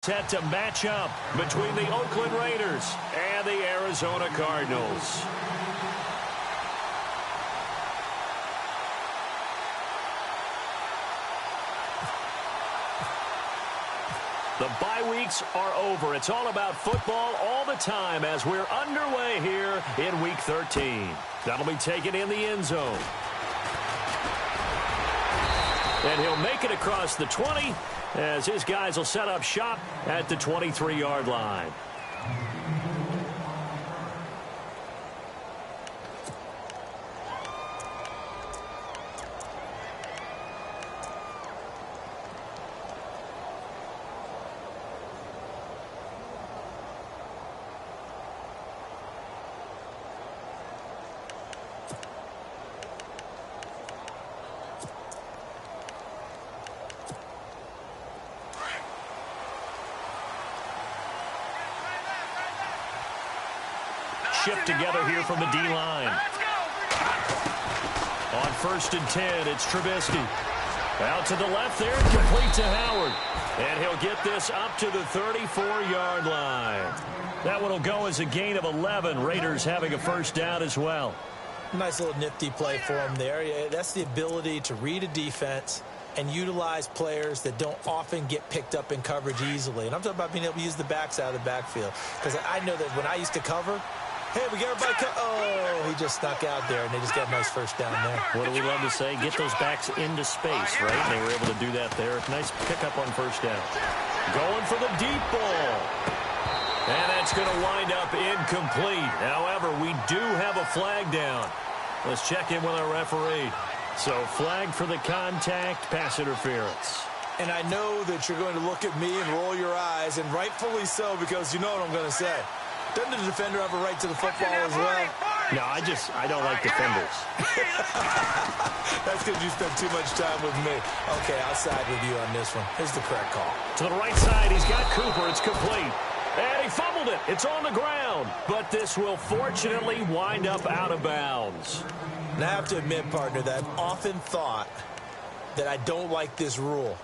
Set to match up between the Oakland Raiders and the Arizona Cardinals. The bye weeks are over. It's all about football all the time as we're underway here in Week 13. That'll be taken in the end zone. And he'll make it across the 20 as his guys will set up shop at the 23-yard line. Shift together here from the D-line. On 1st and 10, it's Trubisky. Out to the left there, complete to Howard. And he'll get this up to the 34-yard line. That one will go as a gain of 11. Raiders having a first down as well. Nice little nifty play for him there. Yeah, that's the ability to read a defense and utilize players that don't often get picked up in coverage easily. And I'm talking about being able to use the backs out of the backfield. Because I know that when I used to cover, hey, we got everybody. Oh, he just snuck out there, and they just got a nice first down there. What do we love to say? Get those backs into space, right? And they were able to do that there. Nice pickup on first down. Going for the deep ball. And that's going to wind up incomplete. However, we do have a flag down. Let's check in with our referee. So, flag for the contact, pass interference. And I know that you're going to look at me and roll your eyes, and rightfully so, because you know what I'm going to say. Doesn't the defender have a right to the football as well? No, I don't like defenders. That's because you spent too much time with me. Okay, I'll side with you on this one. Here's the correct call. To the right side, he's got Cooper. It's complete. And he fumbled it. It's on the ground. But this will fortunately wind up out of bounds. And I have to admit, partner, that I've often thought that I don't like this rule,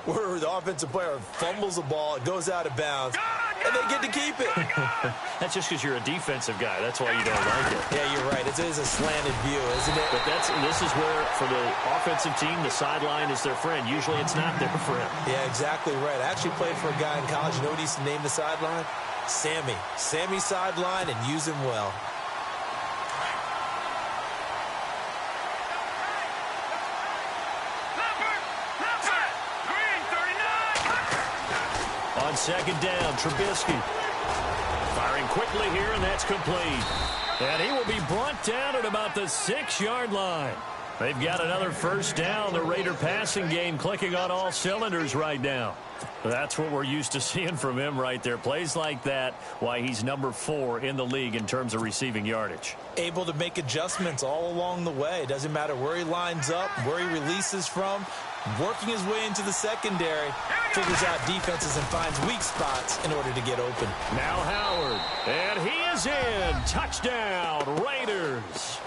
where the offensive player fumbles the ball, it goes out of bounds, and they get to keep it. That's just because you're a defensive guy. That's why you don't like it. Yeah, you're right. It is a slanted view, isn't it? But this is where, for the offensive team, the sideline is their friend. Usually it's not their friend. Yeah, exactly right. I actually played for a guy in college. You know what he used to name the sideline? Sammy. Sammy sideline, and use him well. On second down, Trubisky firing quickly here, and that's complete. And he will be brought down at about the 6-yard line. They've got another first down. The Raider passing game clicking on all cylinders right now. That's what we're used to seeing from him right there. Plays like that, why he's number 4 in the league in terms of receiving yardage. Able to make adjustments all along the way. Doesn't matter where he lines up, where he releases from. Working his way into the secondary, figures out defenses and finds weak spots in order to get open. Now Howard, and he is in. Touchdown, Raiders.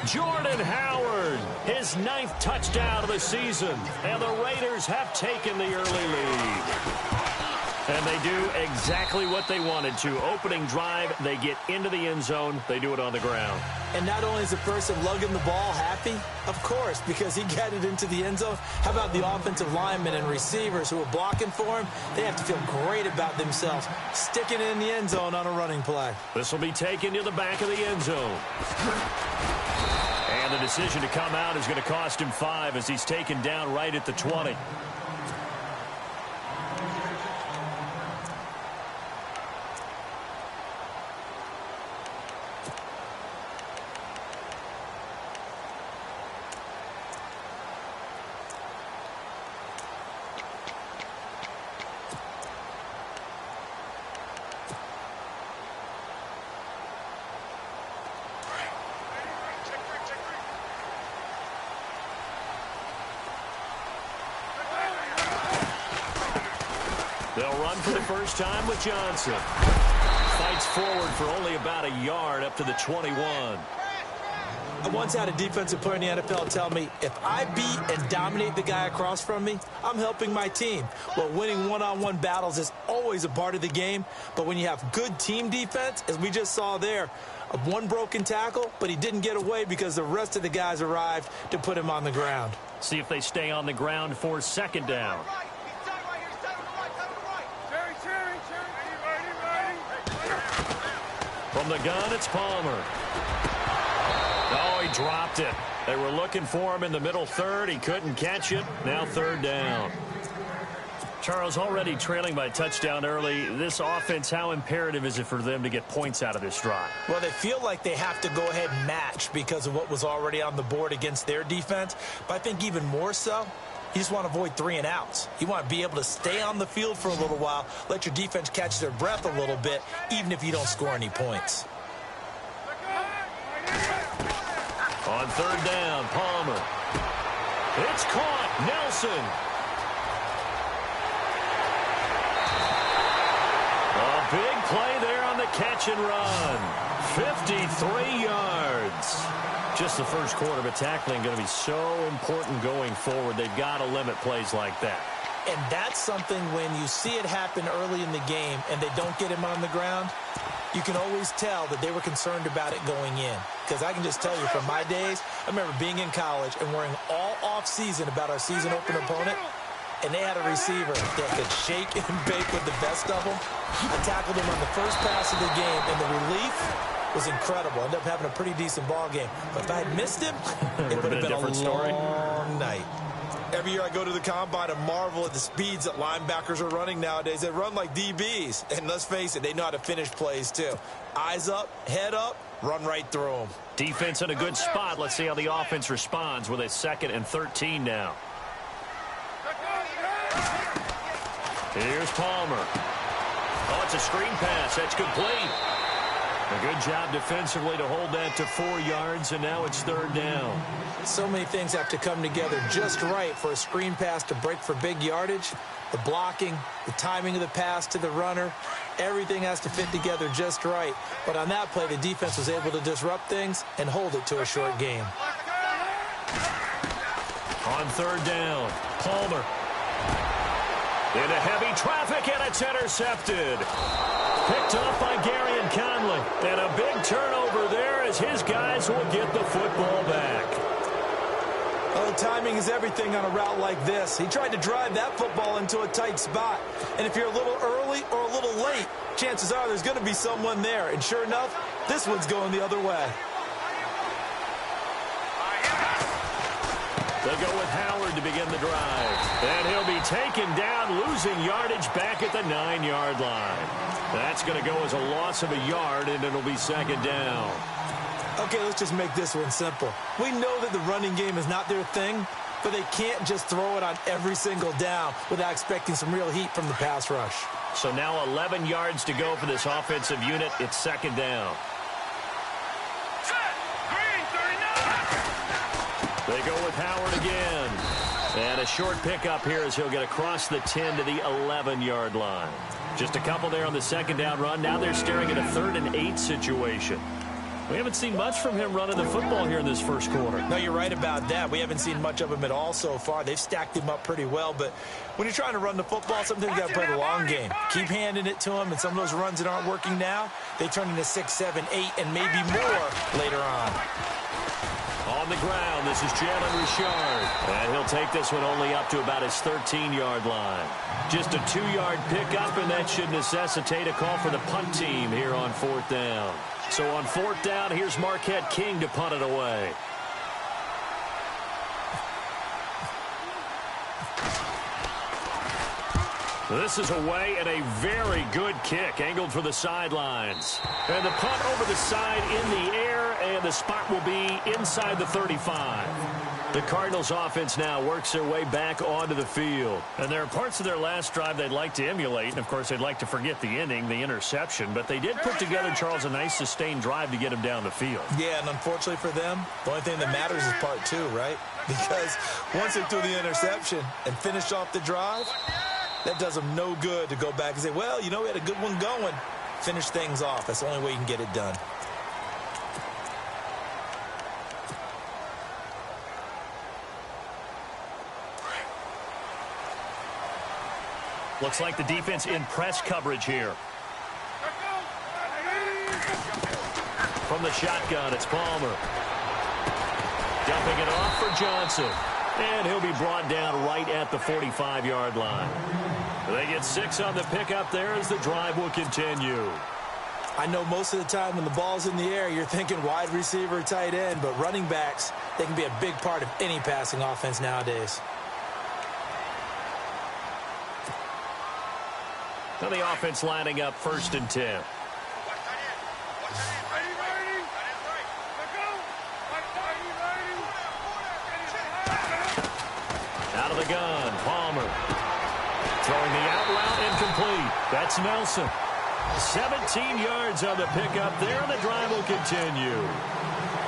Jordan Howard, his 9th touchdown of the season, and the Raiders have taken the early lead. And they do exactly what they wanted to. Opening drive, they get into the end zone. They do it on the ground. And not only is the person lugging the ball happy, of course, because he got it into the end zone. How about the offensive linemen and receivers who are blocking for him? They have to feel great about themselves, sticking it in the end zone on a running play. This will be taken to the back of the end zone. And the decision to come out is going to cost him 5 as he's taken down right at the 20. They'll run for the first time with Johnson. Fights forward for only about a yard up to the 21. I once had a defensive player in the NFL tell me, if I beat and dominate the guy across from me, I'm helping my team. Well, winning one-on-one battles is always a part of the game, but when you have good team defense, as we just saw there, one broken tackle, but he didn't get away because the rest of the guys arrived to put him on the ground. See if they stay on the ground for second down. From the gun, it's Palmer. Oh, he dropped it. They were looking for him in the middle third. He couldn't catch it. Now third down. Charles, already trailing by a touchdown early. This offense, how imperative is it for them to get points out of this drive? Well, they feel like they have to go ahead and match because of what was already on the board against their defense. But I think even more so, you just want to avoid 3 and outs. You want to be able to stay on the field for a little while, let your defense catch their breath a little bit, even if you don't score any points. On third down, Palmer. It's caught. Nelson. A big play there on the catch and run. 53 yards. Just the first quarter, but tackling going to be so important going forward. They've got to limit plays like that. And that's something when you see it happen early in the game and they don't get him on the ground, you can always tell that they were concerned about it going in. Because I can just tell you from my days, I remember being in college and worrying all off-season about our season opener opponent, and they had a receiver that could shake and bake with the best of them. I tackled him on the first pass of the game, and the relief was incredible. I ended up having a pretty decent ball game. But if I had missed him, it would have been a different story. Long night. Every year I go to the combine and marvel at the speeds that linebackers are running nowadays. They run like DBs. And let's face it, they know how to finish plays too. Eyes up, head up, run right through them. Defense in a good spot. Let's see how the offense responds with a 2nd and 13 now. Here's Palmer. Oh, it's a screen pass. That's complete. A good job defensively to hold that to 4 yards, and now it's third down. So many things have to come together just right for a screen pass to break for big yardage. The blocking, the timing of the pass to the runner, everything has to fit together just right. But on that play, the defense was able to disrupt things and hold it to a short game. On third down, Palmer. Into heavy traffic, and it's intercepted. Picked up by Gary and Conley. And a big turnover there as his guys will get the football back. Oh, timing is everything on a route like this. He tried to drive that football into a tight spot. And if you're a little early or a little late, chances are there's going to be someone there. And sure enough, this one's going the other way. They go with Howard to begin the drive. And he'll be taken down, losing yardage back at the 9-yard line. That's going to go as a loss of a yard, and it'll be second down. Okay, let's just make this one simple. We know that the running game is not their thing, but they can't just throw it on every single down without expecting some real heat from the pass rush. So now 11 yards to go for this offensive unit. It's second down. They go with Howard again. And a short pickup here as he'll get across the 10 to the 11-yard line. Just a couple there on the second down run. Now they're staring at a 3rd and 8 situation. We haven't seen much from him running the football here in this first quarter. No, you're right about that. We haven't seen much of him at all so far. They've stacked him up pretty well. But when you're trying to run the football, sometimes you got to play the long game. Keep handing it to him, and some of those runs that aren't working now, they turn into 6, 7, 8, and maybe more later on. On the ground, this is Jalen Richard. And he'll take this one only up to about his 13-yard line. Just a 2-yard pickup, and that should necessitate a call for the punt team here on 4th down. So on 4th down, here's Marquette King to punt it away. This is away, and a very good kick, angled for the sidelines. And the punt over the side in the air, and the spot will be inside the 35. The Cardinals offense now works their way back onto the field. And there are parts of their last drive they'd like to emulate, and of course they'd like to forget the ending, the interception. But they did put together, Charles, a nice sustained drive to get him down the field. Yeah, and unfortunately for them, the only thing that matters is part 2, right? Because once they threw the interception and finished off the drive, that does them no good to go back and say, well, you know, we had a good one going. Finish things off. That's the only way you can get it done. Looks like the defense in press coverage here. From the shotgun, it's Palmer. Dumping it off for Johnson. And he'll be brought down right at the 45-yard line. They get 6 on the pickup there as the drive will continue. I know most of the time when the ball's in the air, you're thinking wide receiver, tight end, but running backs, they can be a big part of any passing offense nowadays. Now the offense lining up 1st and 10. Out of the gun, Palmer. Throwing the out route incomplete. That's Nelson. 17 yards on the pickup there, and the drive will continue.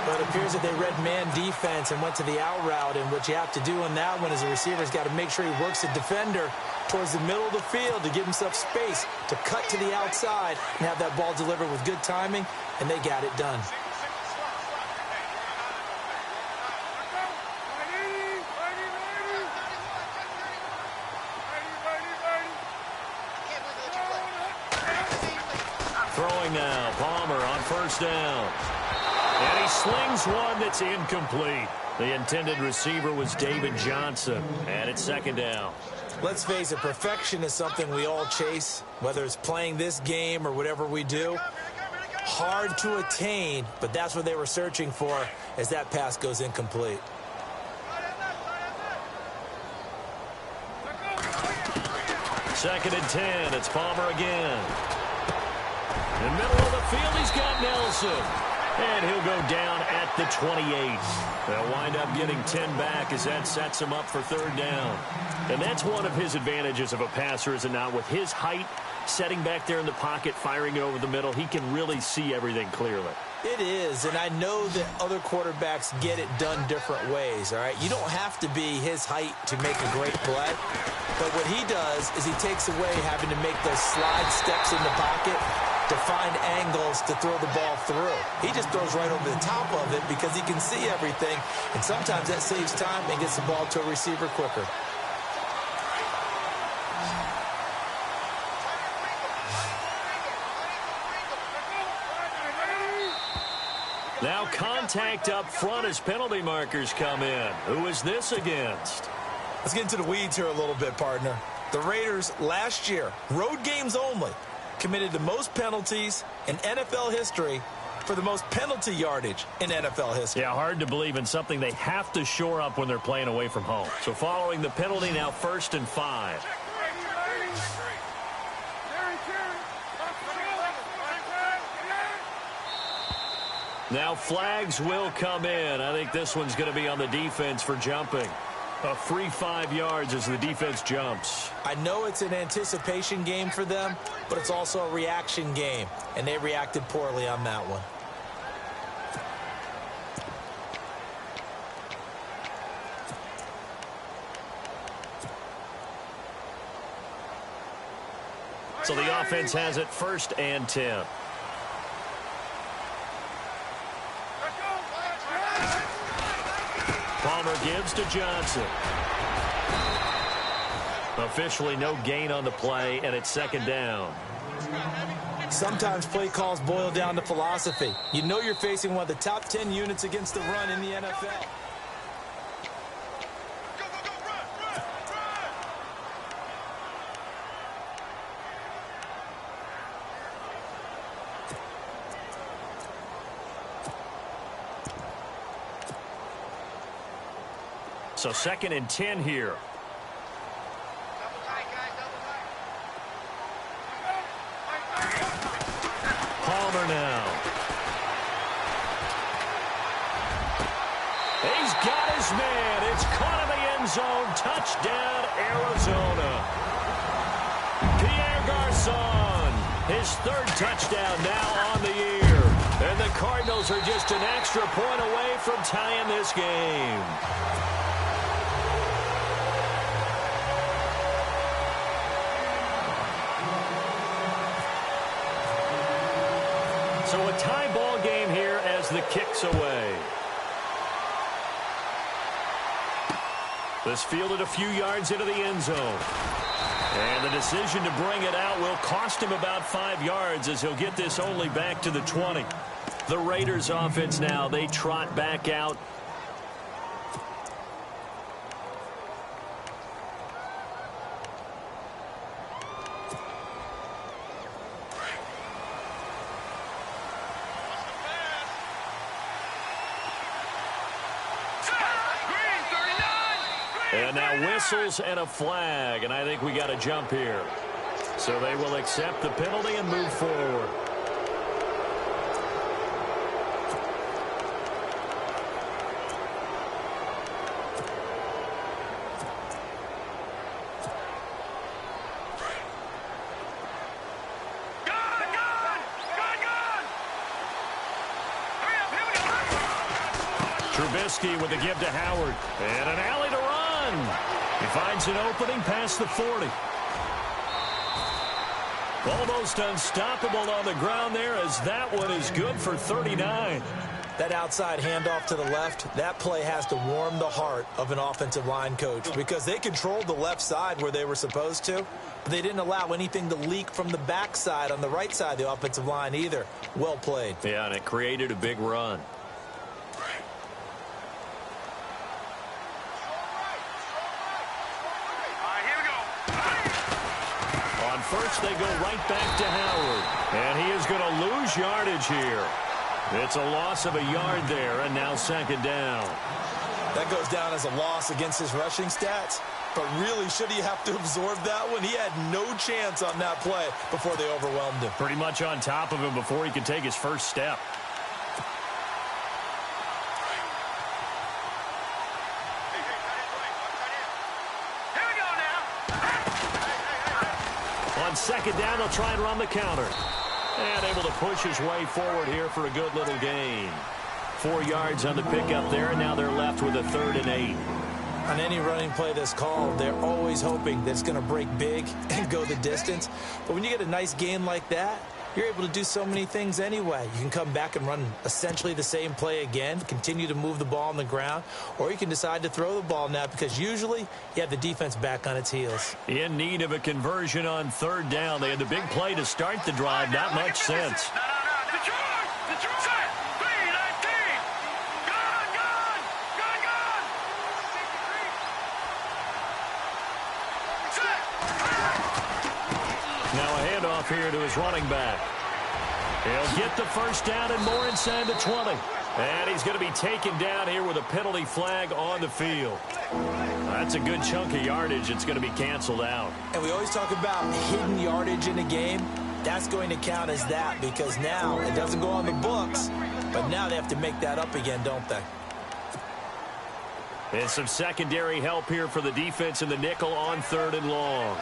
But it appears that they read man defense and went to the out route, and what you have to do on that one is the receiver's got to make sure he works the defender towards the middle of the field to give himself space to cut to the outside and have that ball delivered with good timing, and they got it done. Throwing now, Palmer on 1st down. And he slings one that's incomplete. The intended receiver was David Johnson, and it's 2nd down. Let's face it, perfection is something we all chase, whether it's playing this game or whatever we do. Hard to attain, but that's what they were searching for as that pass goes incomplete. Second and 10, it's Palmer again. In the middle of the field, he's got Nelson. And he'll go down at the 28. They'll wind up getting 10 back as that sets him up for 3rd down. And that's one of his advantages of a passer, is it not? With his height, setting back there in the pocket, firing it over the middle, he can really see everything clearly. It is, and I know that other quarterbacks get it done different ways, all right? You don't have to be his height to make a great play. But what he does is he takes away having to make those slide steps in the pocket to find angles to throw the ball through. He just throws right over the top of it because he can see everything, and sometimes that saves time and gets the ball to a receiver quicker. Now contact up front as penalty markers come in. Who is this against? Let's get into the weeds here a little bit, partner. The Raiders last year, road games only, committed the most penalties in NFL history for the most penalty yardage in NFL history. Yeah, hard to believe in something they have to shore up when they're playing away from home. So following the penalty, now 1st and 5. Now flags will come in. I think this one's going to be on the defense for jumping. A free 5 yards as the defense jumps. I know it's an anticipation game for them, but it's also a reaction game, and they reacted poorly on that one. So the offense has it 1st and 10. Palmer gives to Johnson. Officially no gain on the play, and it's 2nd down. Sometimes play calls boil down to philosophy. You know you're facing one of the top 10 units against the run in the NFL. So 2nd and 10 here. Palmer now. He's got his man. It's caught in the end zone. Touchdown, Arizona. Pierre Garçon, his 3rd touchdown now on the year. And the Cardinals are just an extra point away from tying this game. So a tie ball game here as the kick's away. This fielded a few yards into the end zone. And the decision to bring it out will cost him about 5 yards as he'll get this only back to the 20. The Raiders offense now, they trot back out. And now whistles and a flag, and I think we got a jump here. So they will accept the penalty and move forward. Trubisky with a give to Howard. And an alley to run. He finds an opening past the 40. Almost unstoppable on the ground there as that one is good for 39. That outside handoff to the left, that play has to warm the heart of an offensive line coach because they controlled the left side where they were supposed to, but they didn't allow anything to leak from the backside on the right side of the offensive line either. Well played. Yeah, and it created a big run. First, they go right back to Howard. And he is going to lose yardage here. It's a loss of a yard there, and now second down. That goes down as a loss against his rushing stats. But really, should he have to absorb that one? He had no chance on that play before they overwhelmed him. Pretty much on top of him before he could take his first step. On second down, they'll try and run the counter. And able to push his way forward here for a good little gain. 4 yards on the pickup there, and now they're left with a 3rd and 8. On any running play that's called, they're always hoping that it's going to break big and go the distance. But when you get a nice gain like that, you're able to do so many things anyway. You can come back and run essentially the same play again, continue to move the ball on the ground, or you can decide to throw the ball now because usually you have the defense back on its heels. In need of a conversion on 3rd down. They had the big play to start the drive. Not much sense. Now a handoff here to his running back. He'll get the first down and more inside the 20. And he's going to be taken down here with a penalty flag on the field. That's a good chunk of yardage. It's going to be canceled out. And we always talk about hidden yardage in a game. That's going to count as that because now it doesn't go on the books, but now they have to make that up again, don't they? And some secondary help here for the defense in the nickel on 3rd and long.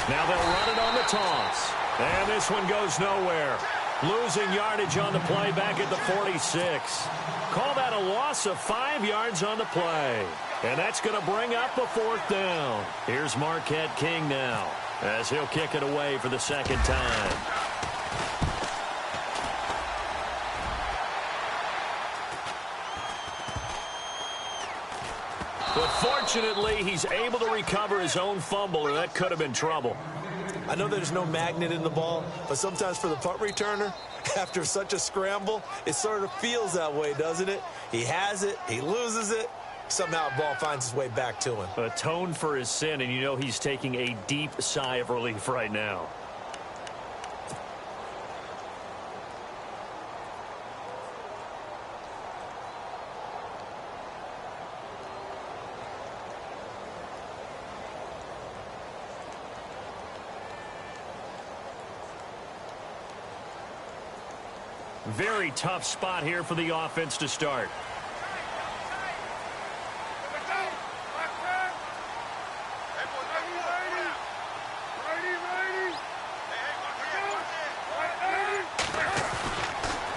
Now they'll run it on the toss. And this one goes nowhere. Losing yardage on the play back at the 46. Call that a loss of 5 yards on the play. And that's going to bring up a 4th down. Here's Marquette King now as he'll kick it away for the 2nd time. But fortunately, he's able to recover his own fumble, or that could have been trouble. I know there's no magnet in the ball, but sometimes for the punt returner, after such a scramble, it sort of feels that way, doesn't it? He has it, he loses it, somehow the ball finds its way back to him. Atone for his sin, and you know he's taking a deep sigh of relief right now. Very tough spot here for the offense to start.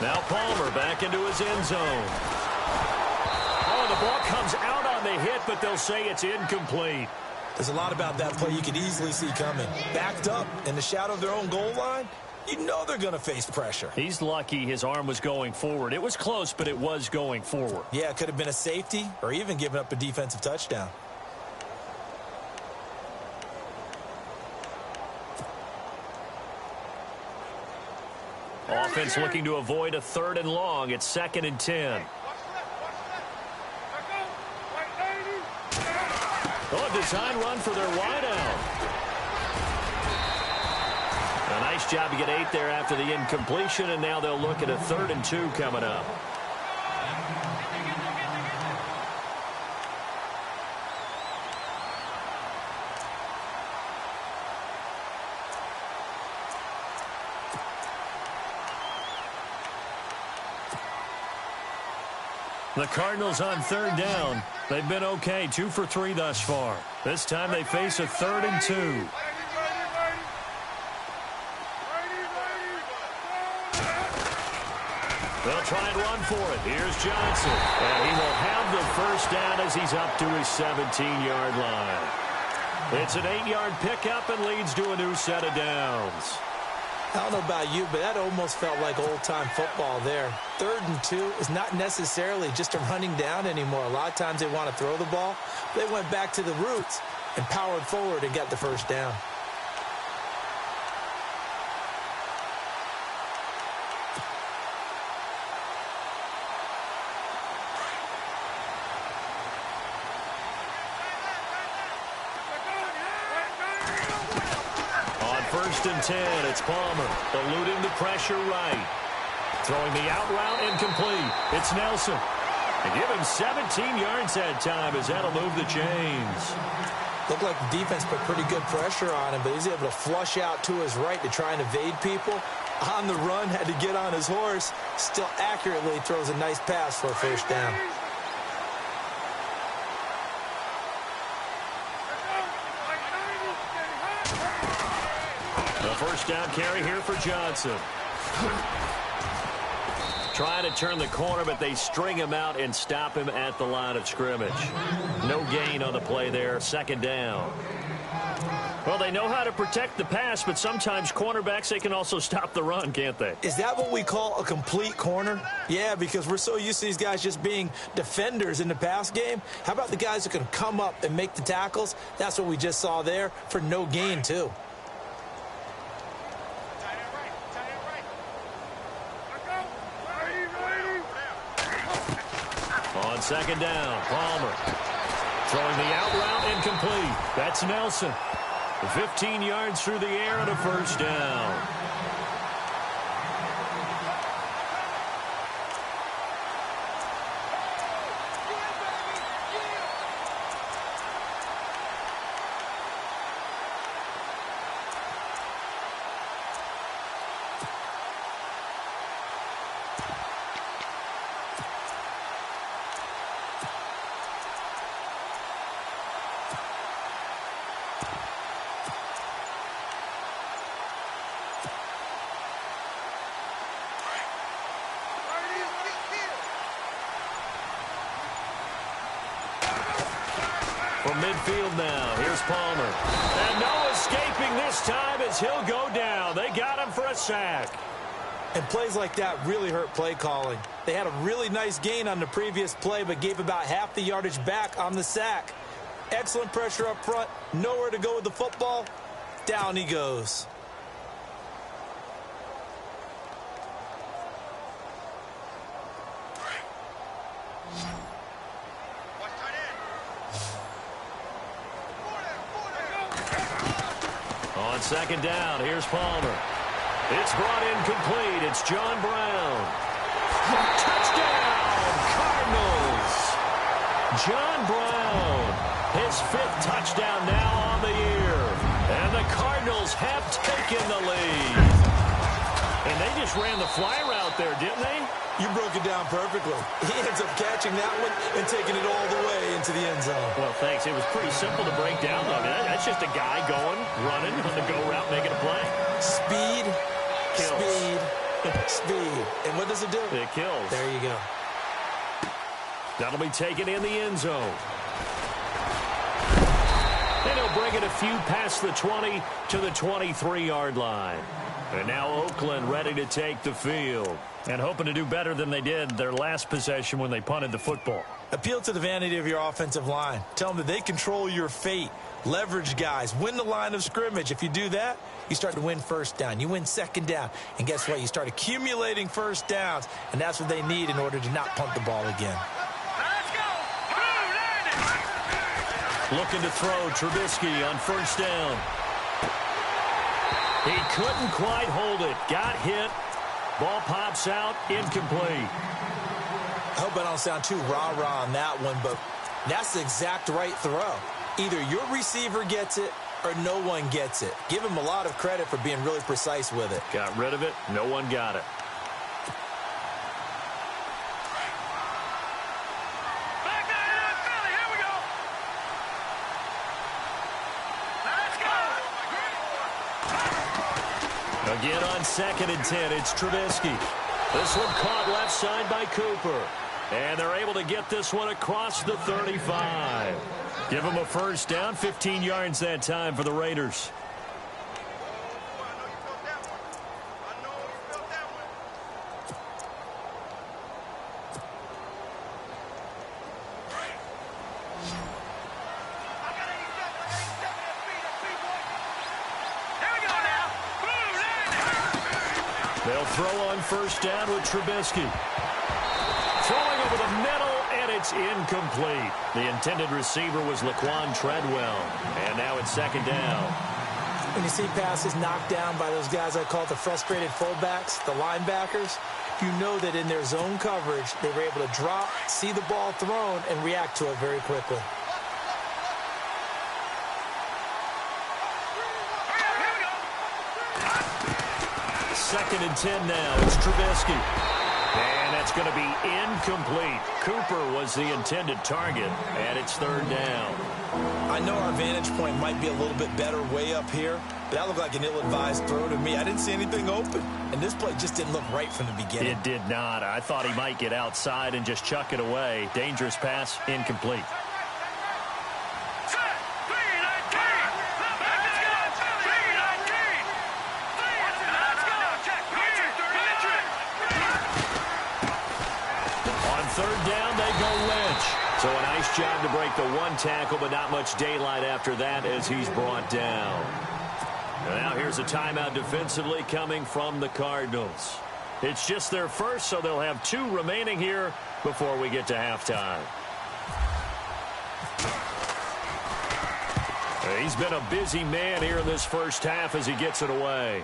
Now Palmer back into his end zone. Oh, the ball comes out on the hit, but they'll say it's incomplete. There's a lot about that play you could easily see coming. Backed up in the shadow of their own goal line, you know they're going to face pressure. He's lucky his arm was going forward. It was close, but it was going forward. Yeah, it could have been a safety or even given up a defensive touchdown. Offense looking to avoid a 3rd and long. It's 2nd and 10. Oh, a design run for their wideout. A nice job to get 8 there after the incompletion, and now they'll look at a 3rd and 2 coming up. The Cardinals on 3rd down. They've been okay, 2 for 3 thus far. This time they face a 3rd and 2. They'll try and run for it. Here's Johnson. And he will have the 1st down as he's up to his 17-yard line. It's an 8-yard pickup and leads to a new set of downs. I don't know about you, but that almost felt like old-time football there. 3rd and 2 is not necessarily just a running down anymore. A lot of times they want to throw the ball. They went back to the roots and powered forward and got the 1st down. And 10, it's Palmer, eluding the pressure right. Throwing the out route incomplete. It's Nelson. And give him 17 yards that time as that'll move the chains. Looked like the defense put pretty good pressure on him, but he's able to flush out to his right to try and evade people. On the run, had to get on his horse. Still accurately throws a nice pass for a 1st down. First down carry here for Johnson. Trying to turn the corner, but they string him out and stop him at the line of scrimmage. No gain on the play there. 2nd down. Well, they know how to protect the pass, but sometimes cornerbacks, they can also stop the run, can't they? Is that what we call a complete corner? Yeah, because we're so used to these guys just being defenders in the pass game. How about the guys who can come up and make the tackles? That's what we just saw there for no gain, too. On 2nd down, Palmer. Throwing the out route incomplete. That's Nelson. 15 yards through the air and a 1st down. From midfield now, here's Palmer. And no escaping this time as he'll go down. They got him for a sack. And plays like that really hurt play calling. They had a really nice gain on the previous play, but gave about half the yardage back on the sack. Excellent pressure up front. Nowhere to go with the football. Down he goes. On 2nd down, here's Palmer. It's brought in complete. It's John Brown. Touchdown, Cardinals. John Brown, his 5th touchdown now on the year. And the Cardinals have taken the lead. And they just ran the fly route there, didn't they? You broke it down perfectly. He ends up catching that one and taking it all the way into the end zone. Well, thanks. It was pretty simple to break down, though. I mean, that's just a guy going, running on the go route, making a play. Speed, kills. Speed, speed. And what does it do? It kills. There you go. That'll be taken in the end zone. And he'll bring it a few past the 20 to the 23-yard line. And now Oakland ready to take the field. And hoping to do better than they did their last possession when they punted the football. Appeal to the vanity of your offensive line. Tell them that they control your fate. Leverage guys. Win the line of scrimmage. If you do that, you start to win first down. You win second down. And guess what? You start accumulating first downs. And that's what they need in order to not punt the ball again. Looking to throw Trubisky on first down. He couldn't quite hold it. Got hit. Ball pops out. Incomplete. I hope I don't sound too rah-rah on that one, but that's the exact right throw. Either your receiver gets it or no one gets it. Give him a lot of credit for being really precise with it. Got rid of it. No one got it. Again on 2nd and 10, it's Trubisky. This one caught left side by Cooper. And they're able to get this one across the 35. Give them a first down, 15 yards that time for the Raiders. They'll throw on first down with Trubisky. Throwing over the middle, and it's incomplete. The intended receiver was Laquan Treadwell. And now it's 2nd down. When you see passes knocked down by those guys I call the frustrated fullbacks, the linebackers, you know that in their zone coverage, they were able to drop, see the ball thrown, and react to it very quickly. Second and 10 now. It's Trubisky. And that's going to be incomplete. Cooper was the intended target, and it's 3rd down. I know our vantage point might be a little bit better way up here, but that looked like an ill-advised throw to me. I didn't see anything open, and this play just didn't look right from the beginning. It did not. I thought he might get outside and just chuck it away. Dangerous pass, incomplete. Third down, they go Lynch. So a nice job to break the one tackle, but not much daylight after that as he's brought down. And now here's a timeout defensively coming from the Cardinals. It's just their first, so they'll have 2 remaining here before we get to halftime. He's been a busy man here in this first half as he gets it away.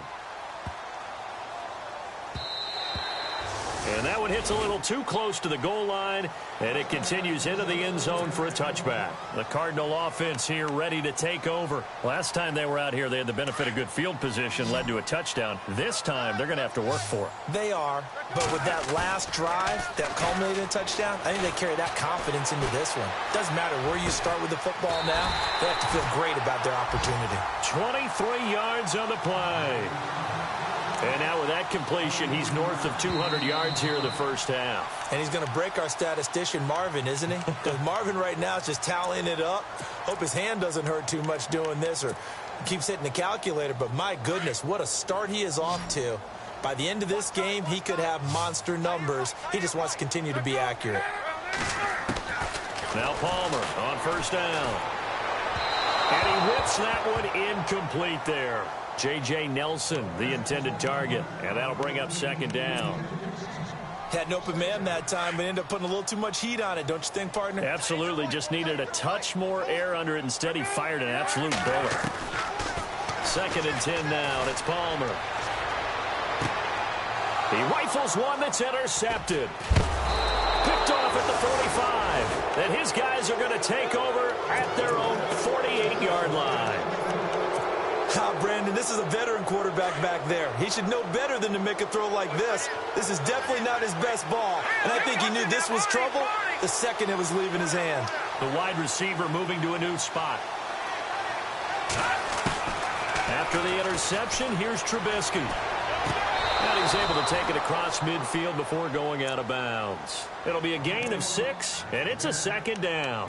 And that one hits a little too close to the goal line, and it continues into the end zone for a touchback. The Cardinal offense here ready to take over. Last time they were out here, they had the benefit of good field position, led to a touchdown. This time, they're going to have to work for it. They are, but with that last drive that culminated in a touchdown, I think they carry that confidence into this one. Doesn't matter where you start with the football now, they have to feel great about their opportunity. 23 yards on the play. And now with that completion, he's north of 200 yards here in the first half. And he's going to break our statistician, Marvin, isn't he? Because Marvin right now is just tallying it up. Hope his hand doesn't hurt too much doing this or keeps hitting the calculator. But my goodness, what a start he is off to. By the end of this game, he could have monster numbers. He just wants to continue to be accurate. Now Palmer on first down. And he whips that one incomplete there. J.J. Nelson, the intended target. And that'll bring up 2nd down. Had an open man that time, but ended up putting a little too much heat on it, don't you think, partner? Absolutely. Just needed a touch more air under it. Instead, he fired an absolute bullet. 2nd and 10 now, and it's Palmer. He rifles one that's intercepted. Picked off at the 45. And his guys are going to take over at their own 48-yard line. Brandon, this is a veteran quarterback back there. He should know better than to make a throw like this. This is definitely not his best ball. And I think he knew this was trouble the second it was leaving his hand. The wide receiver moving to a new spot. After the interception, here's Trubisky. And he's able to take it across midfield before going out of bounds. It'll be a gain of 6, and it's a 2nd down.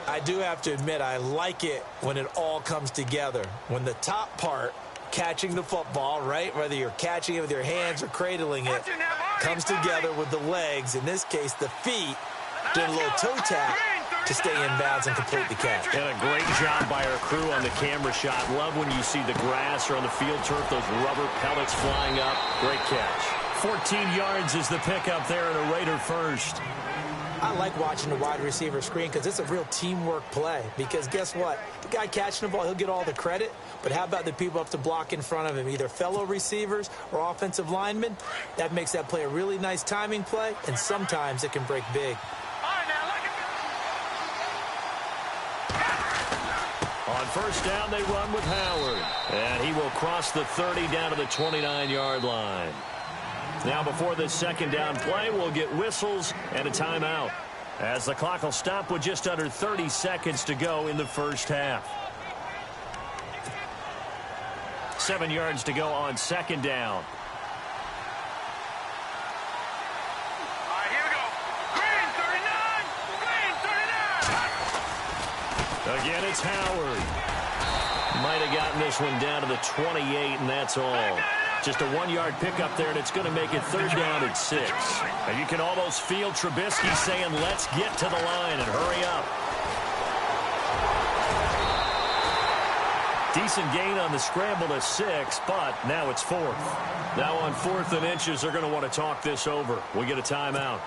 I do have to admit, I like it when it all comes together. When the top part, catching the football, right, whether you're catching it with your hands or cradling it, comes together with the legs, in this case the feet, doing a little toe tap to stay in bounds and complete the catch. And a great job by our crew on the camera shot. Love when you see the grass or on the field turf, those rubber pellets flying up. Great catch. 14 yards is the pickup there and a Raider first. I like watching the wide receiver screen because it's a real teamwork play. Because guess what? The guy catching the ball, he'll get all the credit. But how about the people up to block in front of him, either fellow receivers or offensive linemen? That makes that play a really nice timing play, and sometimes it can break big. On first down, they run with Howard. And he will cross the 30 down to the 29-yard line. Now before this second down play, we'll get whistles and a timeout, as the clock will stop with just under 30 seconds to go in the first half. 7 yards to go on second down. All right, here we go. Green 39. Green 39. Again, it's Howard. Might have gotten this one down to the 28, and that's all. Just a 1-yard pickup there, and it's going to make it third down at 6. And you can almost feel Trubisky saying, let's get to the line and hurry up. Decent gain on the scramble to 6, but now it's 4th. Now on 4th and inches, they're going to want to talk this over. We get a timeout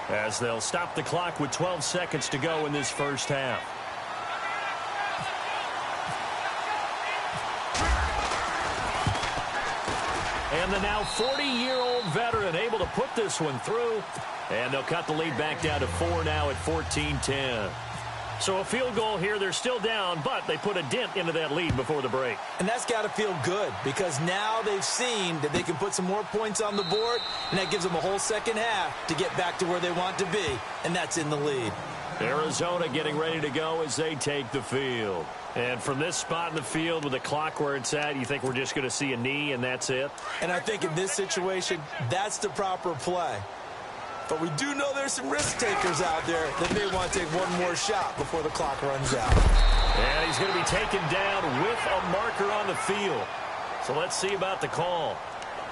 as they'll stop the clock with 12 seconds to go in this first half. And the now 40-year-old veteran able to put this one through. And they'll cut the lead back down to 4 now at 14-10. So a field goal here. They're still down, but they put a dent into that lead before the break. And that's got to feel good because now they've seen that they can put some more points on the board, and that gives them a whole second half to get back to where they want to be, and that's in the lead. Arizona getting ready to go as they take the field. And from this spot in the field with the clock where it's at, you think we're just going to see a knee and that's it? And I think in this situation, that's the proper play. But we do know there's some risk takers out there that may want to take one more shot before the clock runs out. And he's going to be taken down with a marker on the field. So let's see about the call.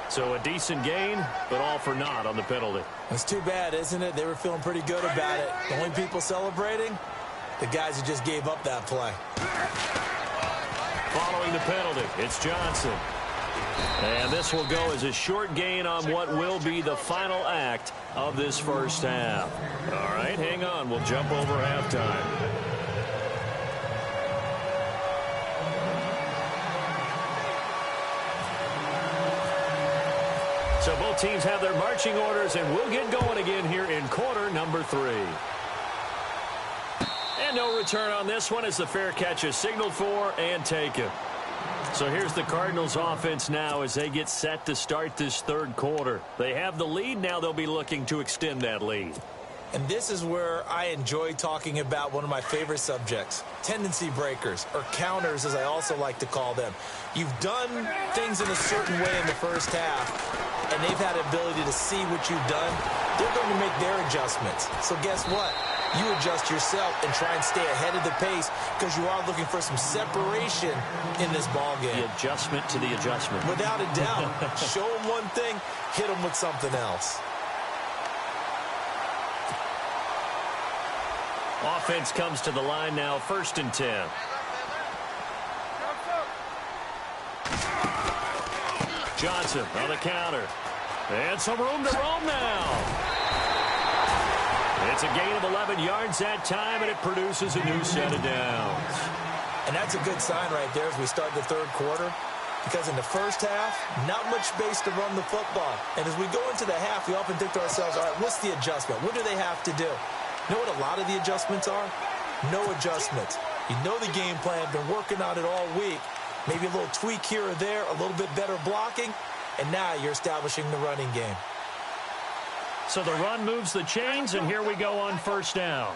So a decent gain, but all for naught on the penalty. It's too bad, isn't it? They were feeling pretty good about it. The only people celebrating, the guys who just gave up that play. Following the penalty, it's Johnson. And this will go as a short gain on what will be the final act of this first half. All right, hang on. We'll jump over halftime. So both teams have their marching orders, and we'll get going again here in quarter number 3. And no return on this one as the fair catch is signaled for and taken. So here's the Cardinals offense now as they get set to start this third quarter. They have the lead. Now they'll be looking to extend that lead. And this is where I enjoy talking about one of my favorite subjects, tendency breakers, or counters as I also like to call them. You've done things in a certain way in the first half, and they've had the ability to see what you've done. They're going to make their adjustments. So guess what? You adjust yourself and try and stay ahead of the pace because you are looking for some separation in this ball game. The adjustment to the adjustment. Without a doubt. Show them one thing, hit them with something else. Offense comes to the line now, 1st and 10. Johnson on the counter. And some room to roam now. It's a gain of 11 yards that time, and it produces a new set of downs. And that's a good sign right there as we start the third quarter. Because in the first half, not much space to run the football. And as we go into the half, we often think to ourselves, all right, what's the adjustment? What do they have to do? You know what a lot of the adjustments are? No adjustments. You know the game plan, been working on it all week. Maybe a little tweak here or there, a little bit better blocking, and now you're establishing the running game. So the run moves the chains, and here we go on first down.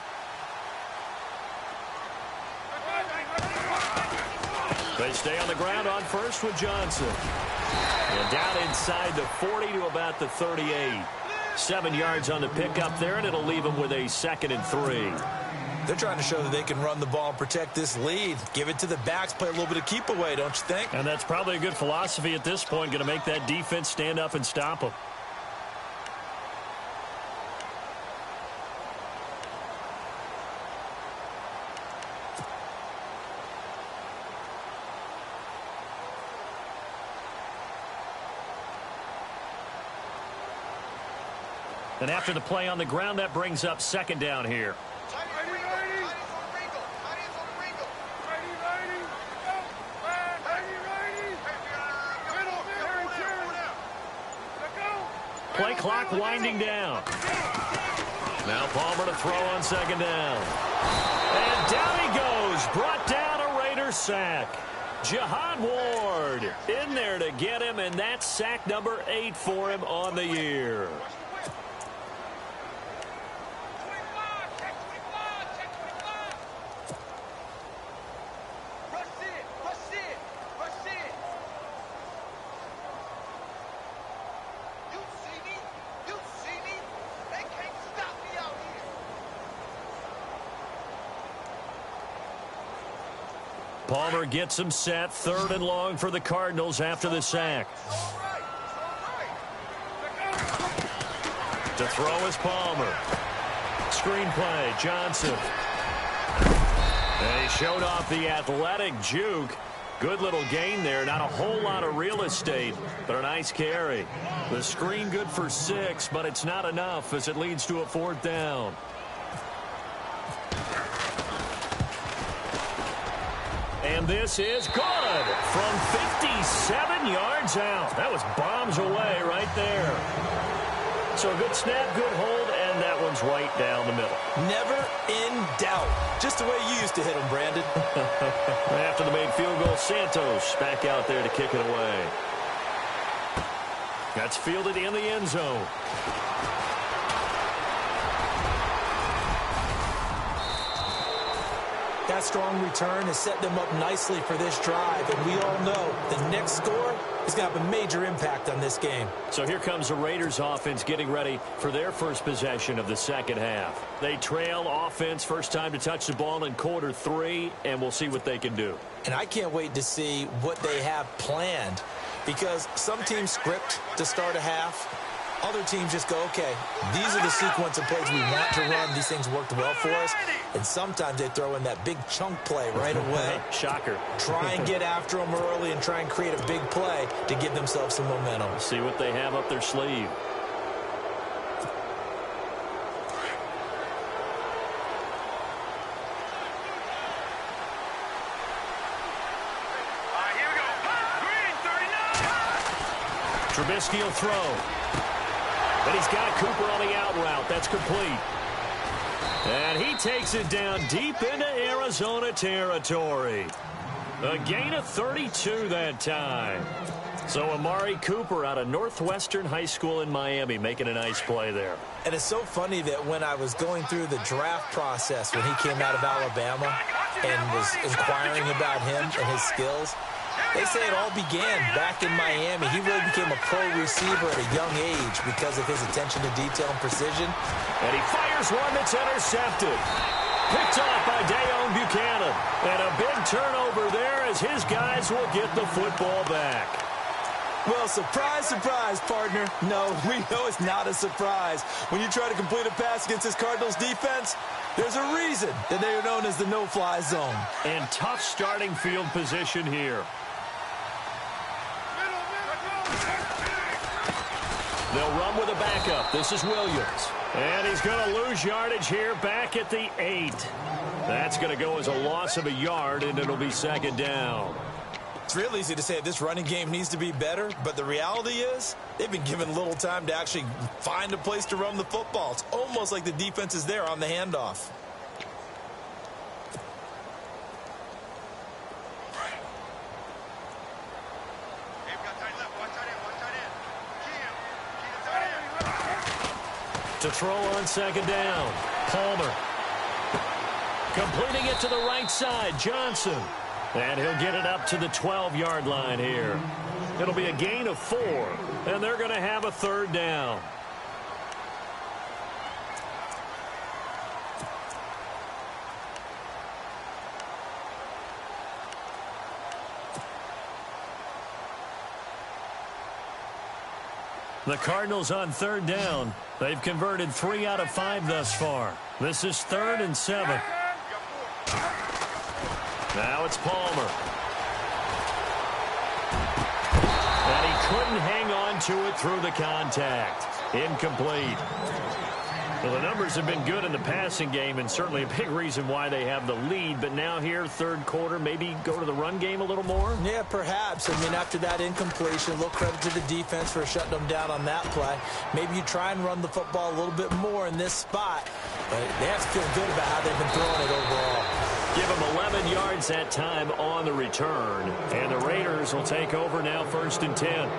They stay on the ground on first with Johnson. And down inside the 40 to about the 38. 7 yards on the pickup there, and it'll leave them with a 2nd and 3. They're trying to show that they can run the ball and protect this lead. Give it to the backs, play a little bit of keep away, don't you think? And that's probably a good philosophy at this point, going to make that defense stand up and stop them. And after the play on the ground, that brings up second down here. Play clock winding down. Now Palmer to throw on second down. And down he goes. Brought down a Raider sack. Jihad Ward in there to get him, and that's sack number 8 for him on the year. Palmer gets him set. 3rd and long for the Cardinals after the sack. To throw is Palmer. Screenplay, Johnson. And he showed off the athletic juke. Good little gain there. Not a whole lot of real estate, but a nice carry. The screen good for 6, but it's not enough as it leads to a 4th down. And this is good from 57 yards out. That was bombs away right there. So a good snap, good hold, and that one's right down the middle. Never in doubt. Just the way you used to hit them, Brandon. After the made field goal, Santos back out there to kick it away. That's fielded in the end zone. That strong return has set them up nicely for this drive, and we all know the next score is going to have a major impact on this game. So here comes the Raiders offense getting ready for their first possession of the second half. They trail offense, first time to touch the ball in quarter 3, and we'll see what they can do. And I can't wait to see what they have planned, because some teams script to start a half. Other teams just go, okay, these are the sequence of plays we want to run. These things worked well for us. And sometimes they throw in that big chunk play right away. Shocker. Try and get after them early and try and create a big play to give themselves some momentum. See what they have up their sleeve. Here we go. Green, 39. Trubisky will throw. But he's got Cooper on the out route. That's complete. And he takes it down deep into Arizona territory. A gain of 32 that time. So Amari Cooper out of Northwestern High School in Miami making a nice play there. And it's so funny that when I was going through the draft process when he came out of Alabama and was inquiring about him and his skills, they say it all began back in Miami. He really became a pro receiver at a young age because of his attention to detail and precision. And he fires one that's intercepted. Picked off by Dayon Buchanan. And a big turnover there as his guys will get the football back. Well, surprise, surprise, partner. No, we know it's not a surprise. When you try to complete a pass against this Cardinals defense, there's a reason that they are known as the no-fly zone. And tough starting field position here. They'll run with a backup. This is Williams. And he's going to lose yardage here back at the 8. That's going to go as a loss of a yard, and it'll be second down. It's real easy to say this running game needs to be better, but the reality is they've been given little time to actually find a place to run the football. It's almost like the defense is there on the handoff. To throw on second down, Palmer. Completing it to the right side, Johnson. And he'll get it up to the 12-yard line here. It'll be a gain of 4, and they're going to have a third down. The Cardinals on third down. They've converted 3 out of 5 thus far. This is 3rd and 7. Now it's Palmer. And he couldn't hang on to it through the contact. Incomplete. Well, the numbers have been good in the passing game, and certainly a big reason why they have the lead. But now here, third quarter, maybe go to the run game a little more? Yeah, perhaps. I mean, after that incompletion, a little credit to the defense for shutting them down on that play. Maybe you try and run the football a little bit more in this spot. But they have to feel good about how they've been throwing it overall. Give them 11 yards that time on the return. And the Raiders will take over now, 1st and 10.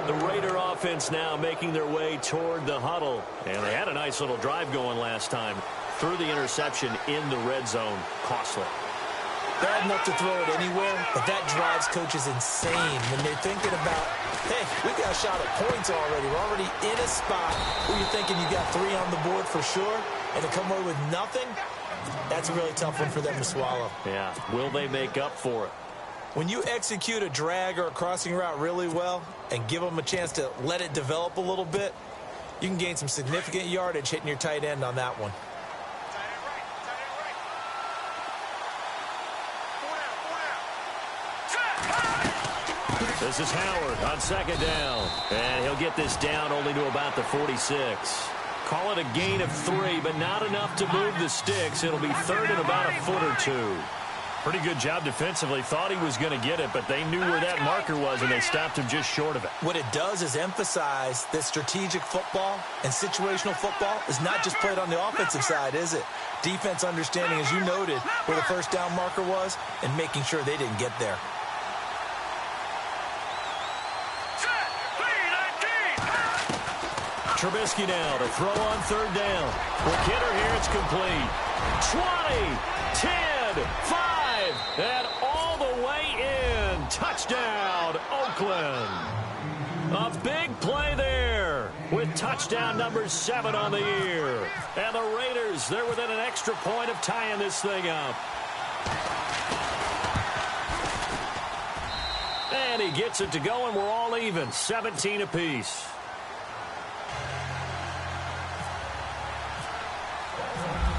The Raider offense now making their way toward the huddle. And they had a nice little drive going last time. Through the interception in the red zone. Costly. Bad enough to throw it anywhere, but that drives coaches insane when they're thinking about, hey, we got a shot at points already. We're already in a spot where you're thinking you got 3 on the board for sure, and to come away with nothing, that's a really tough one for them to swallow. Yeah, will they make up for it? When you execute a drag or a crossing route really well and give them a chance to let it develop a little bit, you can gain some significant yardage hitting your tight end on that one. This is Howard on 2nd down. And he'll get this down only to about the 46. Call it a gain of 3, but not enough to move the sticks. It'll be 3rd and about a foot or 2. Pretty good job defensively. Thought he was going to get it, but they knew where that marker was, and they stopped him just short of it. What it does is emphasize that strategic football and situational football is not just played on the offensive side, is it? Defense understanding, as you noted, where the first down marker was and making sure they didn't get there. Trubisky now to throw on 3rd down. With Kidder here, it's complete. 20, 10, 5, and all the way in. Touchdown, Oakland. A big play there with touchdown number 7 on the year. And the Raiders, they're within an extra point of tying this thing up. And he gets it to go, and we're all even, 17 apiece.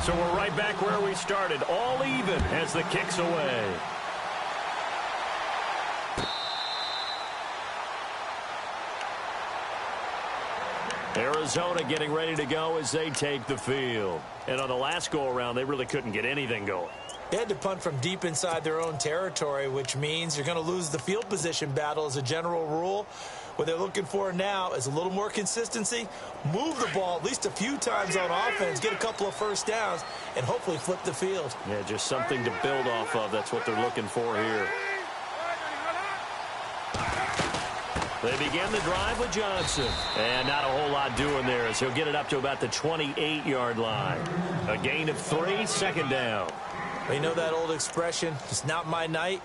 So we're right back where we started, all even as the kick's away. Arizona getting ready to go as they take the field. And on the last go-around, they really couldn't get anything going. They had to punt from deep inside their own territory, which means you're going to lose the field position battle as a general rule. What they're looking for now is a little more consistency, move the ball at least a few times on offense, get a couple of first downs, and hopefully flip the field. Yeah, just something to build off of. That's what they're looking for here. They begin the drive with Johnson. And not a whole lot doing there as he'll get it up to about the 28-yard line. A gain of 3, 2nd down. Well, you know that old expression, it's not my night.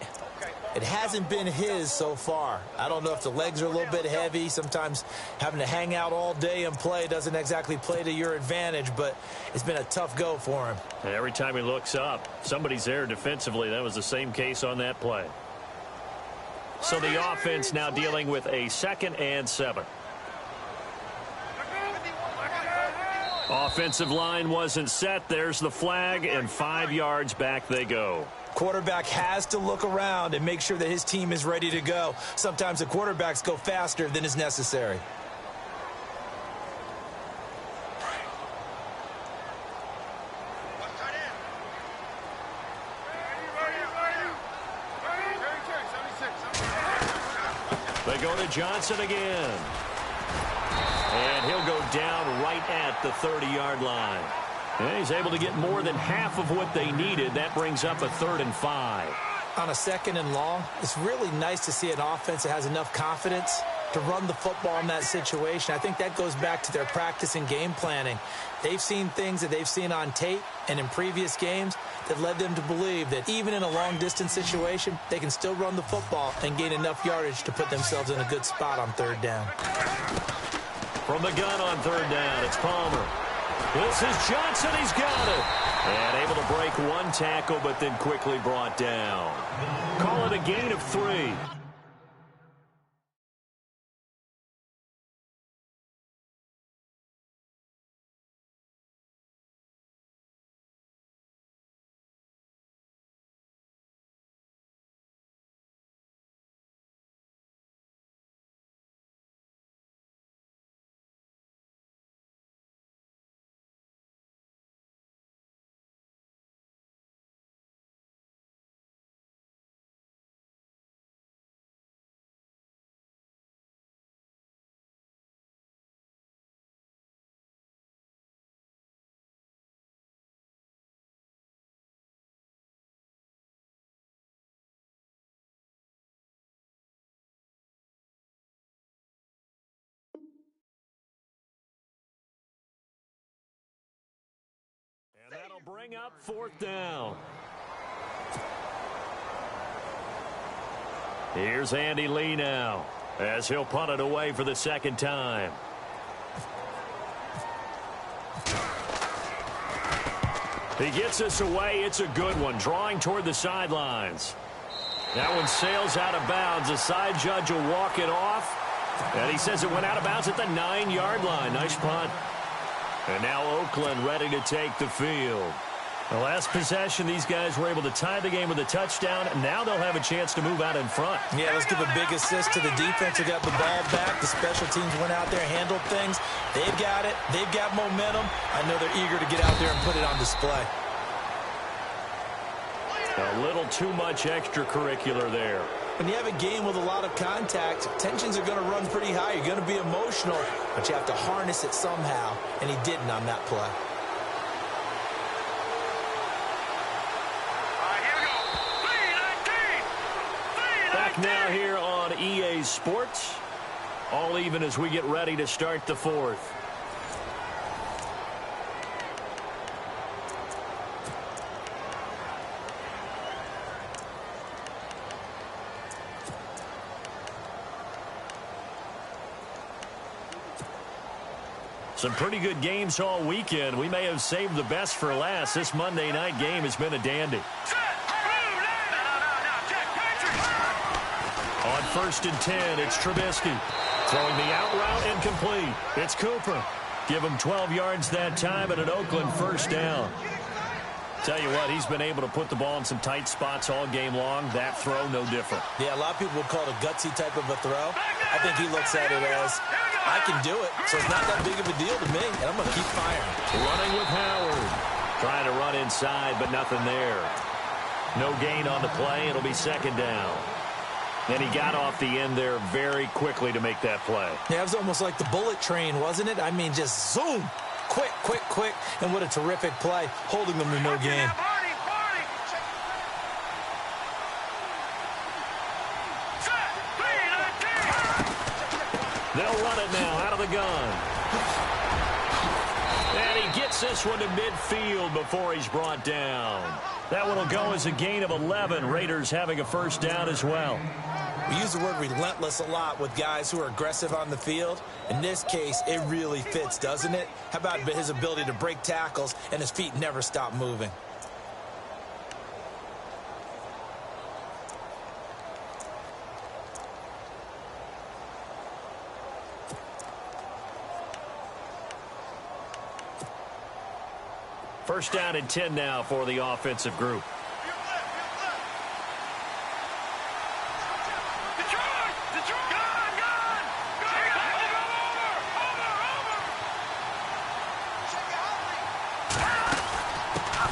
It hasn't been his so far. I don't know if the legs are a little bit heavy. Sometimes having to hang out all day and play doesn't exactly play to your advantage, but it's been a tough go for him. And every time he looks up, somebody's there defensively. That was the same case on that play. So the offense now dealing with a 2nd and 7. Offensive line wasn't set. There's the flag, and 5 yards back they go. Quarterback has to look around and make sure that his team is ready to go. Sometimes the quarterbacks go faster than is necessary. They go to Johnson again. And he'll go down right at the 30-yard line. And he's able to get more than half of what they needed. That brings up a 3rd and 5. On a 2nd and long, it's really nice to see an offense that has enough confidence to run the football in that situation. I think that goes back to their practice and game planning. They've seen things that they've seen on tape and in previous games that led them to believe that even in a long-distance situation, they can still run the football and gain enough yardage to put themselves in a good spot on 3rd down. From the gun on 3rd down, it's Palmer. This is Johnson. He's got it. And able to break one tackle, but then quickly brought down. Call it a gain of 3. bring up 4th down. Here's Andy Lee now, as he'll punt it away for the 2nd time. He gets this away. It's a good one, drawing toward the sidelines. That one sails out of bounds. The side judge will walk it off. And he says it went out of bounds at the 9-yard line. Nice punt. And now Oakland ready to take the field. The last possession, these guys were able to tie the game with a touchdown. And now they'll have a chance to move out in front. Yeah, let's give a big assist to the defense who got the ball back. The special teams went out there, handled things. They've got it. They've got momentum. I know they're eager to get out there and put it on display. A little too much extracurricular there. When you have a game with a lot of contact, tensions are going to run pretty high. You're going to be emotional, but you have to harness it somehow, and he didn't on that play. Back now here on EA Sports. All even as we get ready to start the 4th. Some pretty good games all weekend. We may have saved the best for last. This Monday night game has been a dandy. On 1st and 10, it's Trubisky. Throwing the out route incomplete. It's Cooper. Give him 12 yards that time and an Oakland 1st down. Tell you what, he's been able to put the ball in some tight spots all game long. That throw, no different. Yeah, a lot of people would call it a gutsy type of a throw. I think he looks at it as, I can do it, so it's not that big of a deal to me, and I'm going to keep firing. Running with Howard. Trying to run inside, but nothing there. No gain on the play. It'll be 2nd down. And he got off the end there very quickly to make that play. Yeah, it was almost like the bullet train, wasn't it? I mean, just zoom. Quick, quick, quick. And what a terrific play, holding them to no gain. They'll run it now out of the gun. And he gets this one to midfield before he's brought down. That one will go as a gain of 11. Raiders having a 1st down as well. We use the word relentless a lot with guys who are aggressive on the field. In this case, it really fits, doesn't it? How about his ability to break tackles and his feet never stop moving? First down and 10 now for the offensive group.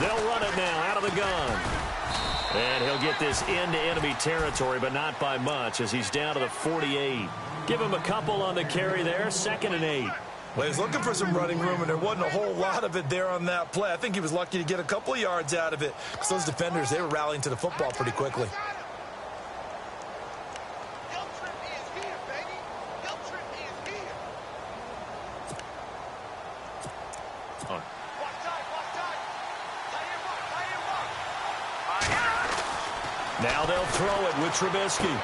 They'll run it now out of the gun. And he'll get this into enemy territory, but not by much as he's down to the 48. Give him a couple on the carry there, 2nd and 8. Well, he's looking for some running room, and there wasn't a whole lot of it there on that play. I think he was lucky to get a couple of yards out of it because those defenders, they were rallying to the football pretty quickly. Now they'll throw it with Trubisky.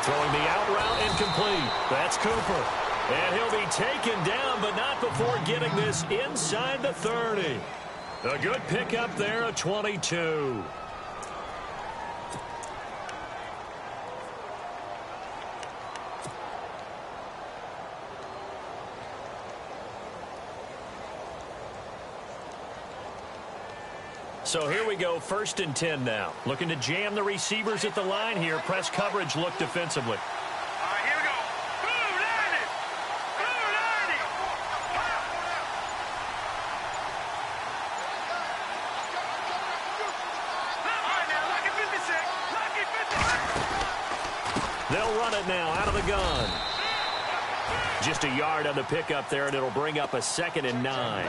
Throwing the out route incomplete. That's Cooper. And he'll be taken down, but not before getting this inside the 30. A good pickup there, a 22. So here we go, 1st and 10 now. Looking to jam the receivers at the line here. Press coverage look defensively. Here we go. Blue 90. Blue 90. All right, now, lucky 56. Lucky 56. They'll run it now out of the gun. Just a yard on the pickup there, and it'll bring up a 2nd and 9.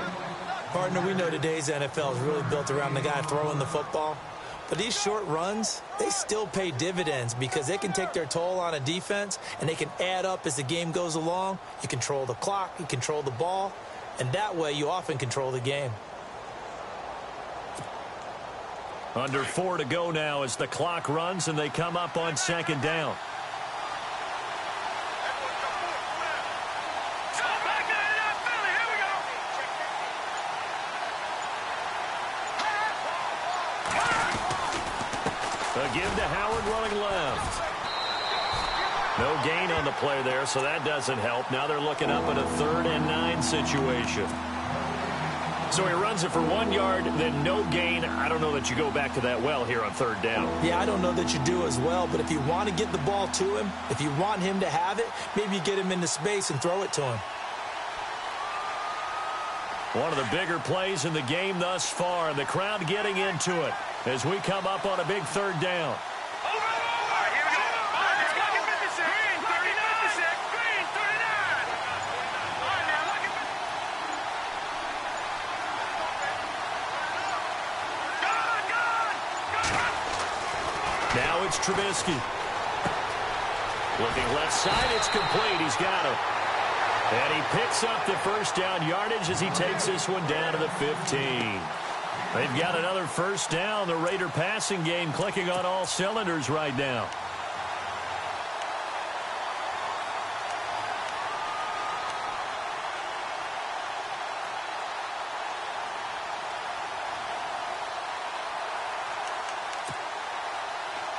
Partner, we know today's NFL is really built around the guy throwing the football. But these short runs, they still pay dividends because they can take their toll on a defense and they can add up as the game goes along. You control the clock, you control the ball, and that way you often control the game. Under 4 to go now as the clock runs and they come up on second down. A give to Howard running left. No gain on the play there, so that doesn't help. Now they're looking up in a 3rd and 9 situation. So he runs it for 1 yard, then no gain. I don't know that you go back to that well here on 3rd down. Yeah, I don't know that you do as well, but if you want to get the ball to him, if you want him to have it, maybe you get him into space and throw it to him. One of the bigger plays in the game thus far, and the crowd getting into it as we come up on a big 3rd down. Now it's Trubisky. Looking left side, it's complete. He's got him. And he picks up the first down yardage as he takes this one down to the 15. They've got another first down. The Raider passing game clicking on all cylinders right now.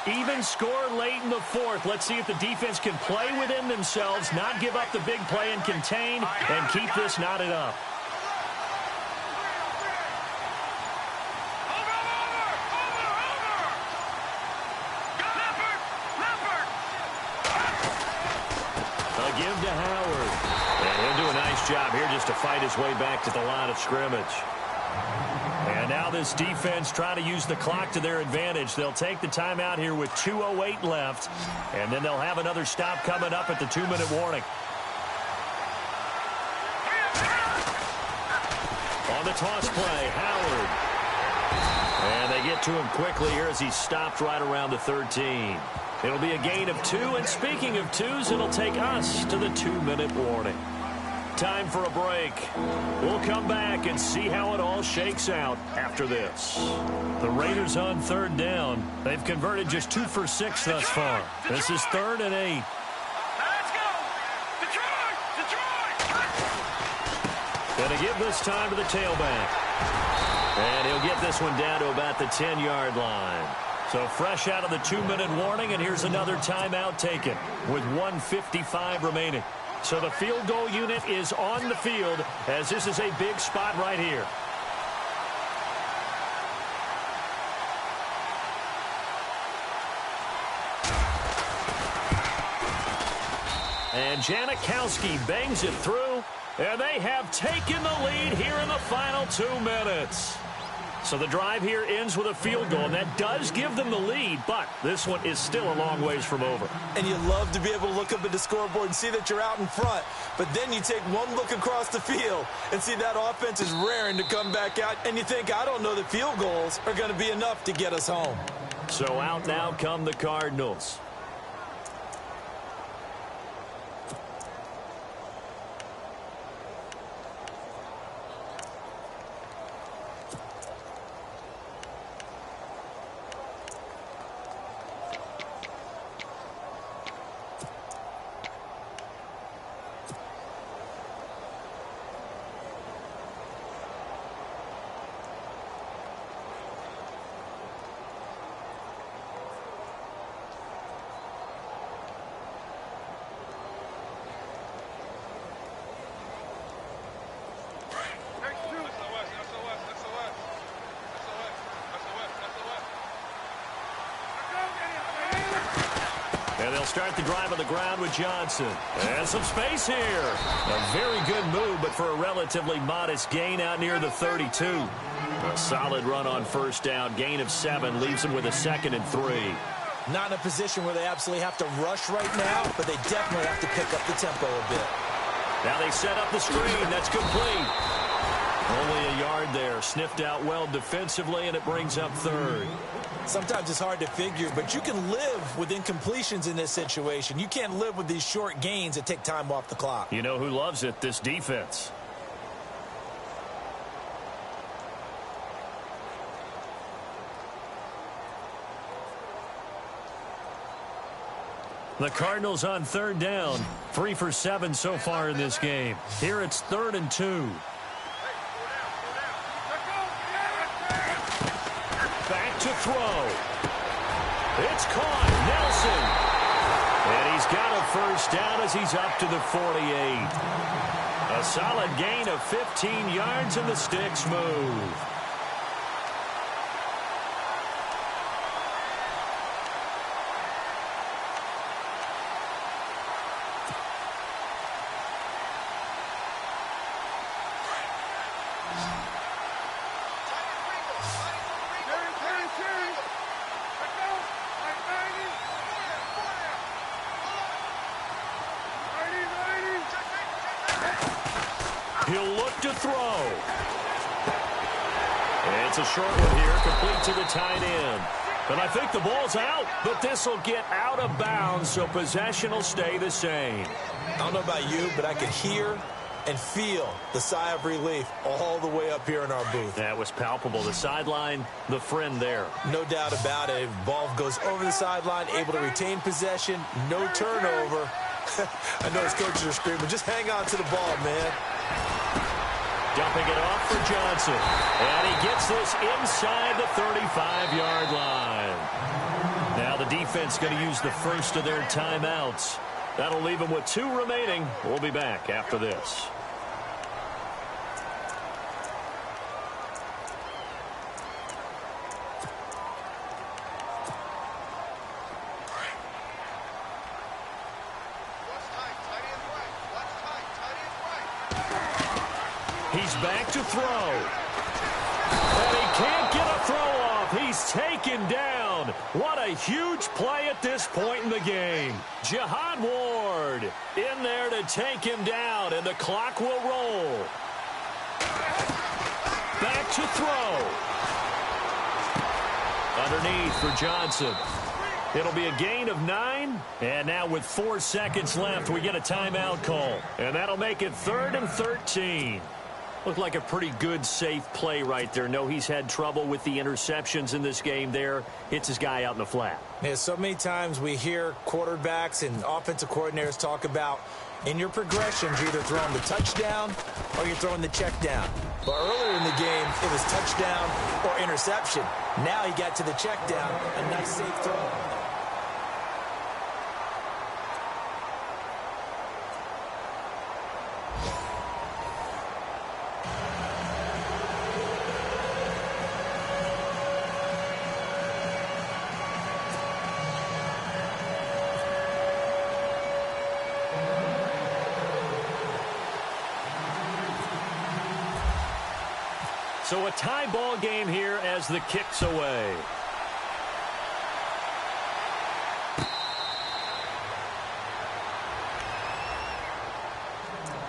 Even score late in the 4th. Let's see if the defense can play within themselves, not give up the big play and contain, and keep this knotted up. A give to Howard. And he'll do a nice job here just to fight his way back to the line of scrimmage. And now this defense trying to use the clock to their advantage. They'll take the timeout here with 2:08 left, and then they'll have another stop coming up at the 2-minute warning. On the toss play, Howard. And they get to him quickly here as he's stopped right around the 13. It'll be a gain of 2, and speaking of 2s, it'll take us to the 2-minute warning. Time for a break. We'll come back and see how it all shakes out after this. The Raiders on 3rd down. They've converted just 2 for 6 thus far. This is 3rd and 8. Let's go! Detroit! Detroit! Gonna give this time to the tailback. And he'll get this one down to about the 10-yard line. So fresh out of the 2-minute warning, and here's another timeout taken with 1:55 remaining. So the field goal unit is on the field as this is a big spot right here. And Janikowski bangs it through, and they have taken the lead here in the final 2 minutes. So the drive here ends with a field goal, and that does give them the lead, but this one is still a long ways from over. And you love to be able to look up at the scoreboard and see that you're out in front, but then you take one look across the field and see that offense is raring to come back out, and you think, I don't know that field goals are going to be enough to get us home. So out now come the Cardinals. And they'll start the drive on the ground with Johnson. And some space here. A very good move, but for a relatively modest gain out near the 32. A solid run on first down. Gain of 7 leaves them with a 2nd and 3. Not in a position where they absolutely have to rush right now, but they definitely have to pick up the tempo a bit. Now they set up the screen. That's complete. Only a yard there. Sniffed out well defensively, and it brings up 3rd. Sometimes it's hard to figure, but you can live with incompletions in this situation. You can't live with these short gains that take time off the clock. You know who loves it? This defense. The Cardinals on third down. 3 for 7 so far in this game. Here it's 3rd and 2. Back to throw. It's caught. Nelson. And he's got a first down as he's up to the 48. A solid gain of 15 yards and the sticks move. He'll look to throw. It's a short one here, complete to the tight end. And I think the ball's out, but this will get out of bounds, so possession will stay the same. I don't know about you, but I could hear and feel the sigh of relief all the way up here in our booth. That was palpable. The sideline, the friend there. No doubt about it. Ball goes over the sideline, able to retain possession, no turnover. I know his coaches are screaming, just hang on to the ball, man. Dumping it off for Johnson. And he gets this inside the 35-yard line. Now the defense going to use the first of their timeouts. That'll leave them with 2 remaining. We'll be back after this. He's back to throw. And he can't get a throw off. He's taken down. What a huge play at this point in the game. Jihad Ward in there to take him down, and the clock will roll. Back to throw. Underneath for Johnson. It'll be a gain of 9. And now with 4 seconds left, we get a timeout call. And that'll make it 3rd and 13. Looked like a pretty good, safe play right there. No, he's had trouble with the interceptions in this game there. Hits his guy out in the flat. Yeah, so many times we hear quarterbacks and offensive coordinators talk about in your progressions, you're either throwing the touchdown or you're throwing the check down. But earlier in the game, it was touchdown or interception. Now he got to the check down. A nice, safe throw. So a tie ball game here as the kick's away.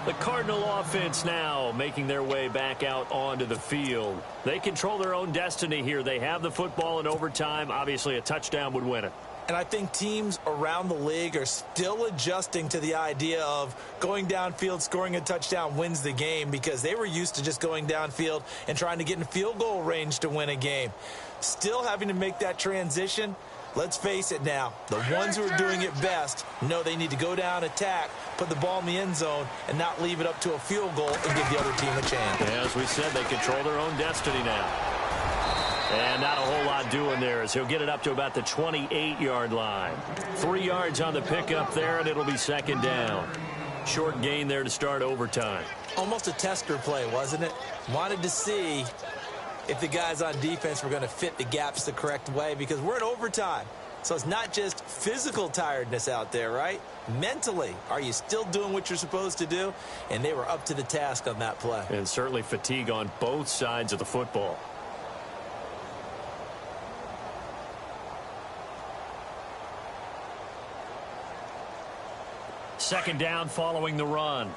The Cardinal offense now making their way back out onto the field. They control their own destiny here. They have the football in overtime. Obviously, a touchdown would win it. And I think teams around the league are still adjusting to the idea of going downfield, scoring a touchdown wins the game, because they were used to just going downfield and trying to get in field goal range to win a game. Still having to make that transition. Let's face it now, the ones who are doing it best know they need to go down, attack, put the ball in the end zone, and not leave it up to a field goal and give the other team a chance. Yeah, as we said, they control their own destiny now. And not a whole lot doing there as he'll get it up to about the 28-yard line. 3 yards on the pickup there, and it'll be 2nd down. Short gain there to start overtime. Almost a tester play, wasn't it? Wanted to see if the guys on defense were going to fit the gaps the correct way, because we're in overtime. So it's not just physical tiredness out there, right? Mentally, are you still doing what you're supposed to do? And they were up to the task on that play. And certainly fatigue on both sides of the football. Second down following the run.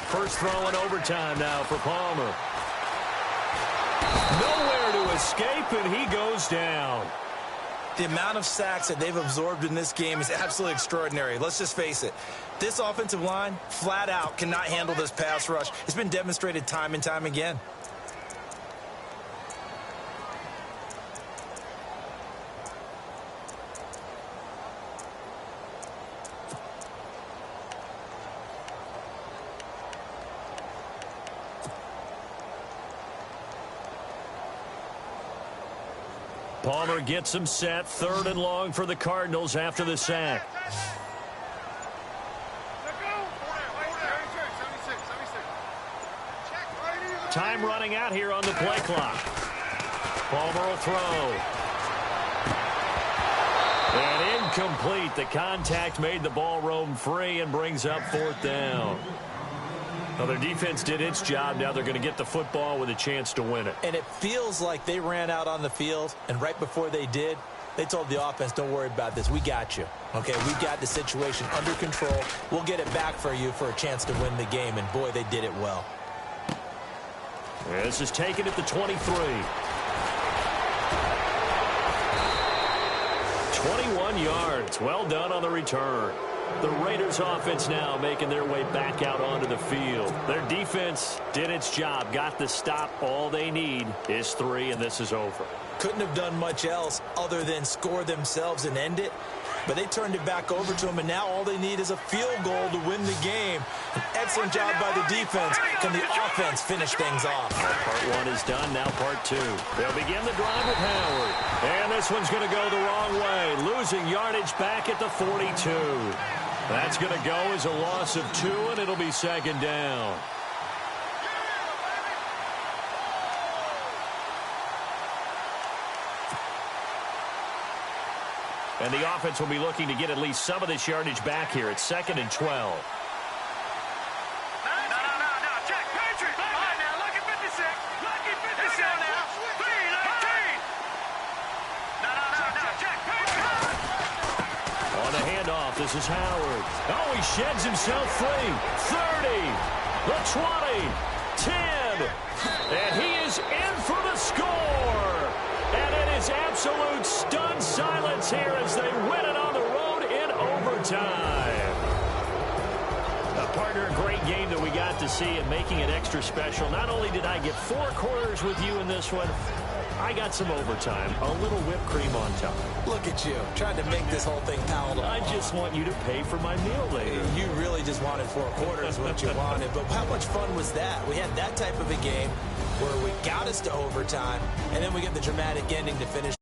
First throw in overtime now for Palmer. Nowhere to escape, and he goes down. The amount of sacks that they've absorbed in this game is absolutely extraordinary. Let's just face it. This offensive line, flat out, cannot handle this pass rush. It's been demonstrated time and time again. Palmer gets him set. 3rd and long for the Cardinals after the sack. Time running out here on the play clock. Palmer will throw. And incomplete. The contact made the ball roam free and brings up 4th down. Well, their defense did its job. Now they're going to get the football with a chance to win it. And it feels like they ran out on the field, and right before they did, they told the offense, don't worry about this. We got you. Okay, we got the situation under control. We'll get it back for you for a chance to win the game. And, boy, they did it well. This is taken at the 23. 21 yards. Well done on the return. The Raiders offense now making their way back out onto the field. Their defense did its job, got the stop. All they need is 3, and this is over. Couldn't have done much else other than score themselves and end it. But they turned it back over to them, and now all they need is a field goal to win the game. An excellent job by the defense. Can the offense finish things off? Part 1 is done, now part 2. They'll begin the drive with Howard. And this one's going to go the wrong way, losing yardage back at the 42. That's going to go as a loss of 2, and it'll be 2nd down. And the offense will be looking to get at least some of this yardage back here at 2nd and 12. No, Jack, Patrick. All right, now, lucky 56. Lucky 56 now. 3-19. No, Jack, Patrick. On the handoff, this is Howard. Oh, he sheds himself free. 30, the 20, 10, and he is in for the score. And it is absolute stunned silence here as they win it on the road in overtime. Partner, a great game that we got to see, and making it extra special. Not only did I get 4 quarters with you in this one, I got some overtime, a little whipped cream on top. Look at you, trying to make this whole thing palatable. I just want you to pay for my meal later. You really just wanted 4 quarters, what you wanted. But how much fun was that? We had that type of a game where we got us to overtime, and then we get the dramatic ending to finish.